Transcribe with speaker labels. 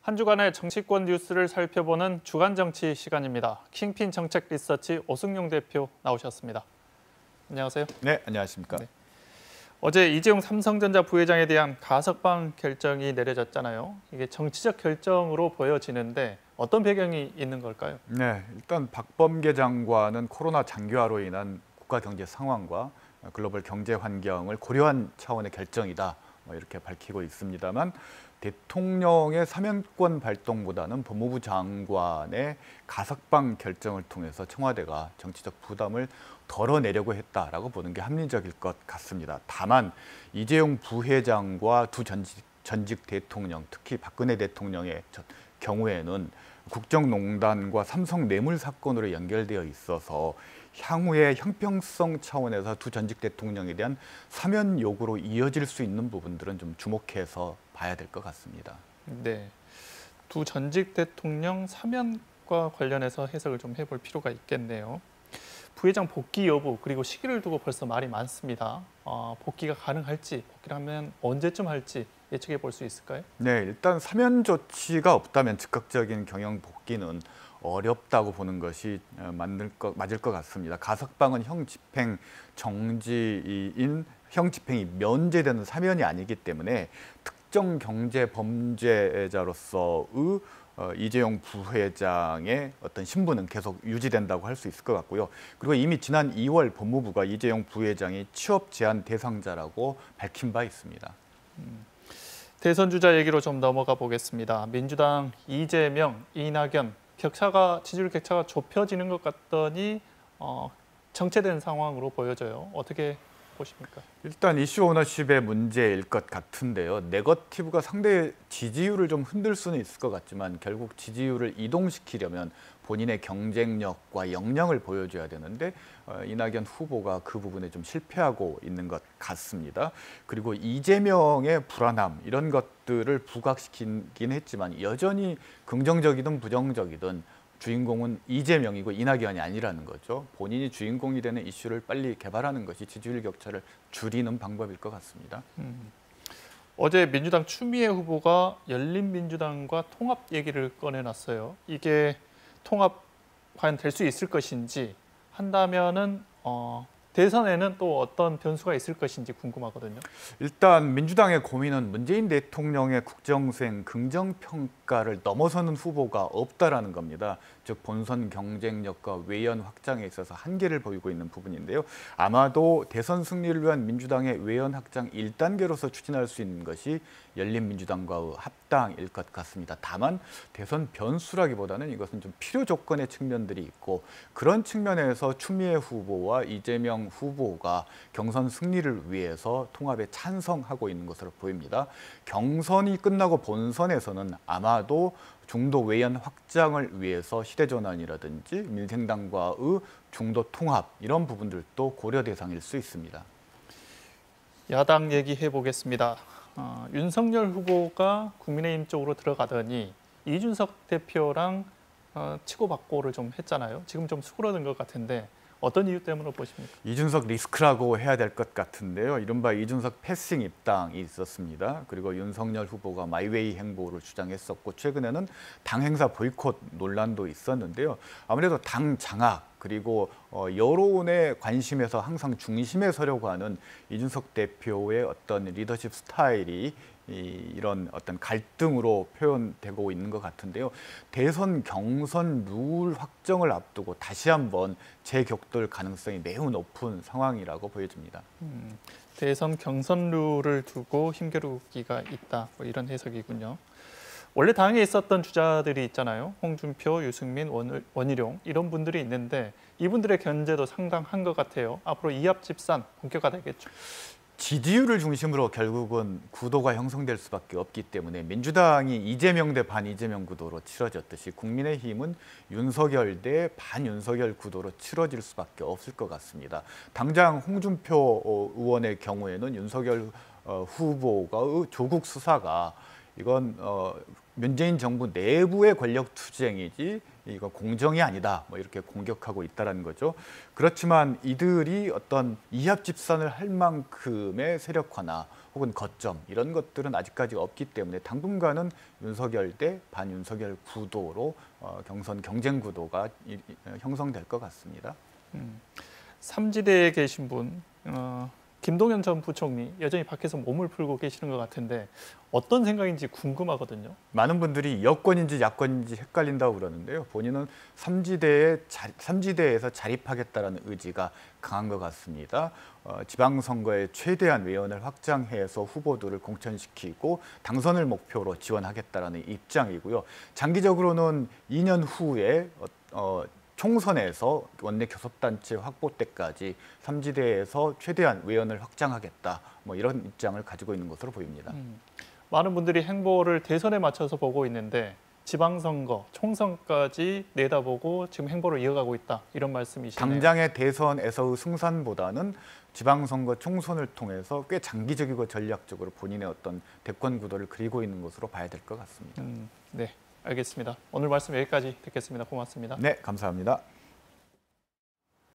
Speaker 1: 한 주간의 정치권 뉴스를 살펴보는 주간 정치 시간입니다. 킹핀 정책 리서치 오승용 대표 나오셨습니다. 안녕하세요.
Speaker 2: 네, 안녕하십니까. 네.
Speaker 1: 어제 이재용 삼성전자 부회장에 대한 가석방 결정이 내려졌잖아요. 이게 정치적 결정으로 보여지는데 어떤 배경이 있는 걸까요?
Speaker 2: 네, 일단 박범계 장관은 코로나 장기화로 인한 국가 경제 상황과 글로벌 경제 환경을 고려한 차원의 결정이다, 이렇게 밝히고 있습니다만 대통령의 사면권 발동보다는 법무부 장관의 가석방 결정을 통해서 청와대가 정치적 부담을 덜어내려고 했다라고 보는 게 합리적일 것 같습니다. 다만 이재용 부회장과 두 전직 대통령, 특히 박근혜 대통령의 경우에는 국정농단과 삼성 뇌물 사건으로 연결되어 있어서 향후에 형평성 차원에서 두 전직 대통령에 대한 사면 요구로 이어질 수 있는 부분들은 좀 주목해서 봐야 될 것 같습니다.
Speaker 1: 네, 두 전직 대통령 사면과 관련해서 해석을 좀 해볼 필요가 있겠네요. 부회장 복귀 여부 그리고 시기를 두고 벌써 말이 많습니다. 복귀가 가능할지, 복귀를 하면 언제쯤 할지 예측해 볼 수 있을까요?
Speaker 2: 네, 일단 사면 조치가 없다면 즉각적인 경영 복귀는 어렵다고 보는 것이 맞을 것 같습니다. 가석방은 형 집행 정지인 형 집행이 면제되는 사면이 아니기 때문에 특정 경제 범죄자로서의 이재용 부회장의 어떤 신분은 계속 유지된다고 할 수 있을 것 같고요. 그리고 이미 지난 2월 법무부가 이재용 부회장이 취업 제한 대상자라고 밝힌 바 있습니다.
Speaker 1: 대선 주자 얘기로 좀 넘어가 보겠습니다. 민주당 이재명, 이낙연 지지율 격차가 좁혀지는 것 같더니 정체된 상황으로 보여져요. 어떻게 보십니까?
Speaker 2: 일단 이슈 오너십의 문제일 것 같은데요. 네거티브가 상대의 지지율을 좀 흔들 수는 있을 것 같지만 결국 지지율을 이동시키려면 본인의 경쟁력과 역량을 보여줘야 되는데 이낙연 후보가 그 부분에 좀 실패하고 있는 것 같습니다. 그리고 이재명의 불안함 이런 것들을 부각시키긴 했지만 여전히 긍정적이든 부정적이든 주인공은 이재명이고 이낙연이 아니라는 거죠. 본인이 주인공이 되는 이슈를 빨리 개발하는 것이 지지율 격차를 줄이는 방법일 것 같습니다.
Speaker 1: 어제 민주당 추미애 후보가 열린민주당과 통합 얘기를 꺼내놨어요. 이게 통합 과연 될 수 있을 것인지 한다면은 대선에는 또 어떤 변수가 있을 것인지 궁금하거든요.
Speaker 2: 일단 민주당의 고민은 문재인 대통령의 국정수행 긍정평가를 넘어서는 후보가 없다라는 겁니다. 즉 본선 경쟁력과 외연 확장에 있어서 한계를 보이고 있는 부분인데요. 아마도 대선 승리를 위한 민주당의 외연 확장 1단계로서 추진할 수 있는 것이 열린민주당과의 합당일 것 같습니다. 다만 대선 변수라기보다는 이것은 좀 필요 조건의 측면들이 있고 그런 측면에서 추미애 후보와 이재명 후보가 경선 승리를 위해서 통합에 찬성하고 있는 것으로 보입니다. 경선이 끝나고 본선에서는 아마도 중도 외연 확장을 위해서 시대전환이라든지 민생당과의 중도 통합 이런 부분들도 고려 대상일 수 있습니다.
Speaker 1: 야당 얘기해 보겠습니다. 윤석열 후보가 국민의힘 쪽으로 들어가더니 이준석 대표랑 치고받고를 좀 했잖아요. 지금 좀 수그러든 것 같은데 어떤 이유 때문에 보십니까?
Speaker 2: 이준석 리스크라고 해야 될 것 같은데요. 이른바 이준석 패싱 입당이 있었습니다. 그리고 윤석열 후보가 마이웨이 행보를 주장했었고 최근에는 당 행사 보이콧 논란도 있었는데요. 아무래도 당 장악 그리고 여론의 관심에서 항상 중심에 서려고 하는 이준석 대표의 어떤 리더십 스타일이 이런 어떤 갈등으로 표현되고 있는 것 같은데요. 대선 경선 룰 확정을 앞두고 다시 한번 재격돌 가능성이 매우 높은 상황이라고 보여집니다.
Speaker 1: 대선 경선 룰을 두고 힘겨루기가 있다, 뭐 이런 해석이군요. 원래 당에 있었던 주자들이 있잖아요. 홍준표, 유승민, 원희룡 이런 분들이 있는데 이분들의 견제도 상당한 것 같아요. 앞으로 이합 집산 본격화되겠죠.
Speaker 2: 지지율을 중심으로 결국은 구도가 형성될 수밖에 없기 때문에 민주당이 이재명 대 반이재명 구도로 치러졌듯이 국민의힘은 윤석열 대 반윤석열 구도로 치러질 수밖에 없을 것 같습니다. 당장 홍준표 의원의 경우에는 윤석열 후보가 조국 수사가 이건 문재인 정부 내부의 권력 투쟁이지 이거 공정이 아니다. 뭐 이렇게 공격하고 있다라는 거죠. 그렇지만 이들이 어떤 이합 집산을 할 만큼의 세력화나 혹은 거점 이런 것들은 아직까지 없기 때문에 당분간은 윤석열 대 반윤석열 구도로 경선 경쟁 구도가 형성될 것 같습니다.
Speaker 1: 삼지대에 계신 분, 김동연 전 부총리 여전히 밖에서 몸을 풀고 계시는 것 같은데 어떤 생각인지 궁금하거든요.
Speaker 2: 많은 분들이 여권인지 야권인지 헷갈린다고 그러는데요. 본인은 삼지대에서 자립하겠다라는 의지가 강한 것 같습니다. 지방선거에 최대한 외연을 확장해서 후보들을 공천시키고 당선을 목표로 지원하겠다라는 입장이고요. 장기적으로는 2년 후에 총선에서 원내 교섭단체 확보 때까지 삼지대에서 최대한 외연을 확장하겠다. 뭐 이런 입장을 가지고 있는 것으로 보입니다.
Speaker 1: 많은 분들이 행보를 대선에 맞춰서 보고 있는데 지방선거, 총선까지 내다보고 지금 행보를 이어가고 있다. 이런 말씀이시네요.
Speaker 2: 당장의 대선에서의 승산보다는 지방선거 총선을 통해서 꽤 장기적이고 전략적으로 본인의 어떤 대권 구도를 그리고 있는 것으로 봐야 될 것 같습니다.
Speaker 1: 네, 알겠습니다. 오늘 말씀 여기까지 듣겠습니다. 고맙습니다.
Speaker 2: 네, 감사합니다.